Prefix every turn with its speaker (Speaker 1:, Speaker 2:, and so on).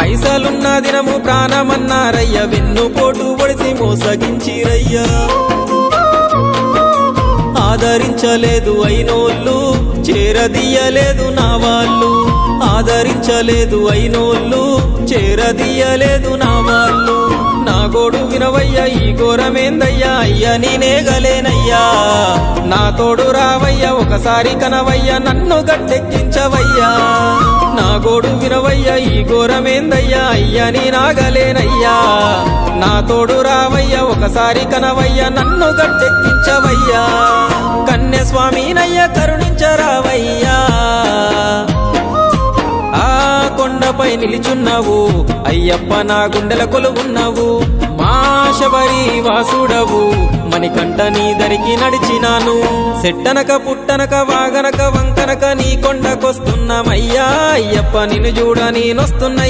Speaker 1: పైసలున్న దినము ప్రాణమన్నారయ్య, వెన్ను పోటు పొడిసి మోసగించిరయ్యా. ఆదరించలేదు అయినోళ్ళు, చేరదీయలేదు నా వాళ్ళు. ఆదరించలేదు అయినోళ్ళు, చేరదీయలేదు నా వాళ్ళు. నా గోడు వినవయ్యా, ఈ ఘోరమేందయ్యా, అయ్యా నేనేగలేనయ్యా. నా తోడు రావయ్యా, ఒకసారి కనవయ్యా, నన్ను గట్టెక్కించవయ్యా. నా గోడు వినవయ్యా, ఈ ఘోరమేందయ్యా, అయ్యా నేనాగలేనయ్యా. నా తోడు రావయ్యా, ఒకసారి కనవయ్యా, నన్ను గట్టెక్కించవయ్యా. కన్య స్వామినయ్యా కరుణించరావయ్యా. ఆ కొండపై నిలిచున్నావు అయ్యప్ప, నా గుండెల కొలువున్నావు. మా శబరి వాసుడవు, మణికంఠ నీ దరికి నడిచినాను. సెట్టనక పుట్టనక వాగనక వంకనక నీ కొండకొస్తున్నామయ్యా. అయ్యప్ప నిన్ను చూడ నేనొస్తున్నా.